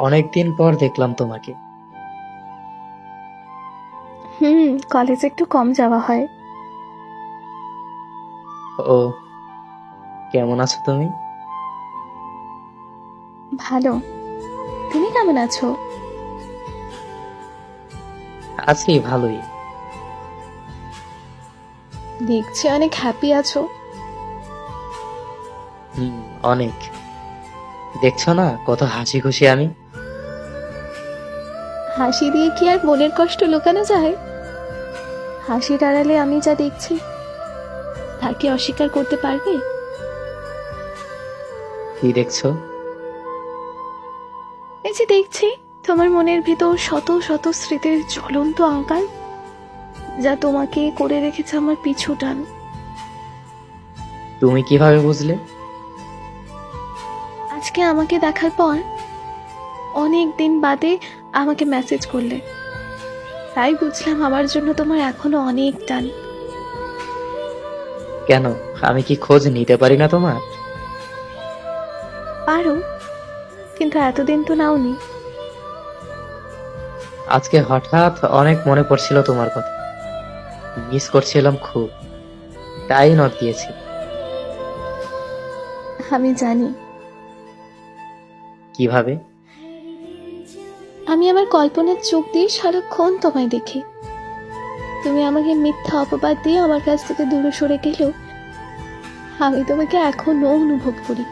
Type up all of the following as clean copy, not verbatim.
অনেকদিন পর দেখলাম তোমাকে। কলেজে একটু কম যাওয়া হয়। ও, কেমন আছো তুমি? ভালো। তুমি কেমন আছো? আছি ভালোই। দেখছি অনেক হ্যাপি আছো। হুম, অনেক। দেখছো না কত হাসি খুশি আমি। হাসি দিয়ে কি আর মনের কষ্ট লুকানো যায়? হাসির আড়ালে আমি যা দেখছি তা কি অস্বীকার করতে পারবে? কি দেখছো? এই যে দেখছি তোমার মনের ভিতর শত শত স্মৃতির জ্বলন্ত আকার, যা তোমাকে করে রেখেছে আমার পিছু টান। তুমি কিভাবে বুঝলে? আজকে আমাকে দেখার পর অনেক দিন বাদে আমাকে মেসেজ করলে, তাই বুঝলাম আমার জন্য তোমার এখনো অনেক টান। কেন, আমি কি খোঁজ নিতে পারি না তোমার? পারো, কিন্তু এতদিন তো নাওনি। আজকে হঠাৎ অনেক মনে পড়ছিল তোমার কথা, মিস করছিলাম খুব, তাই নক দিয়েছি। আমি জানি। কিভাবে? আমি আমার কল্পনার চোখ দিয়ে সারাক্ষণ তোমায় দেখি। তুমি আমাকে মিথ্যা অপবাদ দিয়ে আমার কাছ থেকে দূরে সরে গেলেও আমি তোমাকে এখনো অনুভব করি।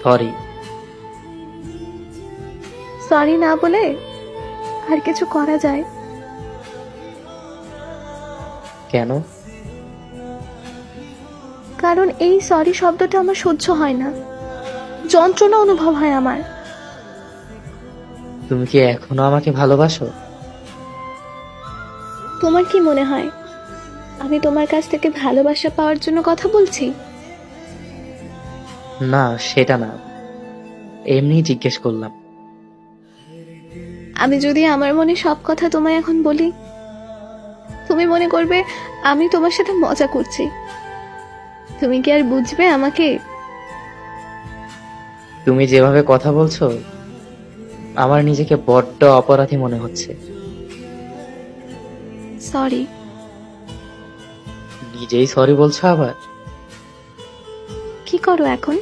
সরি। সরি না বলে আর কিছু করা যায়? কেন? কারণ এই সরি শব্দটা আমার সহ্য হয় না, যন্ত্রণা অনুভব হয় আমার। তুমি কি এখনো আমাকে ভালোবাসো? তোমার কি মনে হয় আমি তোমার কাছ থেকে ভালোবাসা পাওয়ার জন্য কথা বলছি? না, সেটা না, এমনি জিজ্ঞেস করলাম। আমি যদি আমার মনে সব কথা তোমায় এখন বলি, তুমি মনে করবে আমি তোমার সাথে মজা করছি। তুমি কি আর বুঝবে আমাকে? তুমি যেভাবে কথা বলছো, আমার নিজেকে বড্ড অপরাধী মনে হচ্ছে। সরি। নিজেই সরি বলছো আবার? কি করো এখন?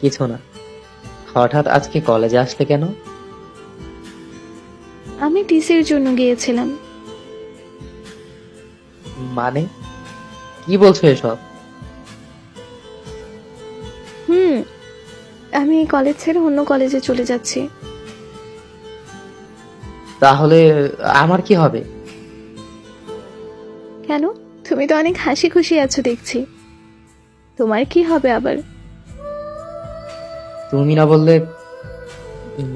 কিছু না। হঠাৎ আজকে কলেজে আসলে কেন? আমি টিসির জন্য গিয়েছিলাম। মানে, কি বলছো এসব? হুম, আমি এই কলেজ ছেড়ে অন্য কলেজে চলে যাচ্ছি। তাহলে আমার কি হবে? কেন? তুমি তো অনেক হাসি খুশি আছো দেখছি, তোমার কি হবে আবার? তুমি না বললে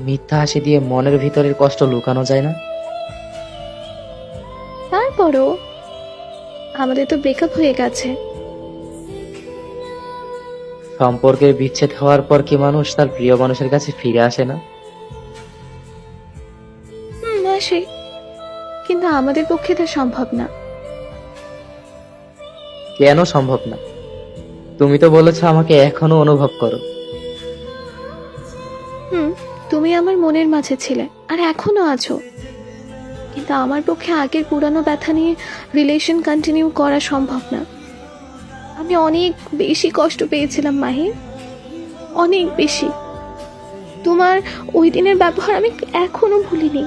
মিথ্যা হাসি দিয়ে মনের ভিতরের কষ্ট লুকানো যায় না? তারপরও আমাদের তো ব্রেকআপ হয়ে গেছে। সম্পর্কের বিচ্ছেদ হওয়ার পর কি মানুষ তার প্রিয় মানুষের কাছে ফিরে আসে না? আসে, কিন্তু আমাদের পক্ষে তা সম্ভব না। কেন সম্ভব না? তুমি তো বলেছো আমাকে এখনো অনুভব করো। হুম, তুমি আমার মনের মাঝে ছিলে আর এখনো আছো, কিন্তু আমার পক্ষে আগের পুরানো ব্যথা নিয়ে রিলেশন কন্টিনিউ করা সম্ভব না। আমি অনেক বেশি কষ্ট পেয়েছিলাম মাহির, অনেক বেশি। তোমার ওই দিনের ব্যবহার আমি এখনো ভুলিনি।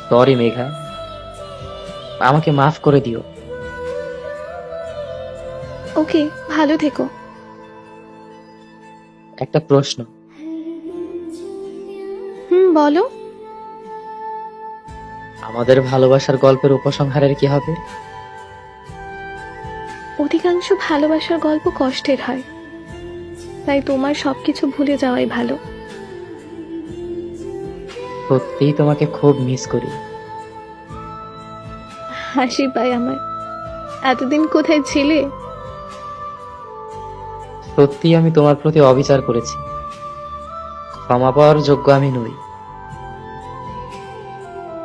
সরি মেঘা, আমাকে মাফ করে দিও। ওকে, ভালো থেকো। একটা প্রশ্ন। বলো। আমাদের ভালোবাসার গল্পের উপসংহারের কি হবে? অধিকাংশ ভালোবাসার গল্প কষ্টের হয়, তাই তোমার সবকিছু ভুলে যাওয়াই ভালো। সত্যিই তোমাকে খুব মিস করি। হাসি পায় আমার। এতদিন কোথায় ছিলে? সত্যিই আমি তোমার প্রতি অবিচার করেছি, ক্ষমা পাওয়ার যোগ্য আমি নই।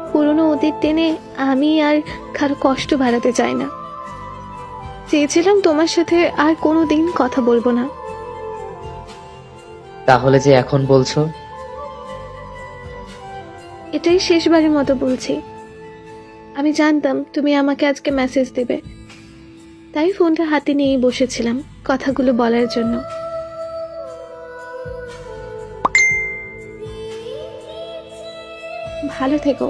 পুরনো অতীত টেনে আমি আর কারো কষ্ট বাড়াতে চাই না। চেয়েছিলাম তোমার সাথে আর কোনো দিন কথা বলবো না। তাহলে যে এখন বলছো? এটাই শেষবারের মতো বলছি। আমি জানতাম তুমি আমাকে আজকে মেসেজ দেবে, তাই ফোনটা হাতে নিয়েই বসেছিলাম কথাগুলো বলার জন্য। ভালো থেকো।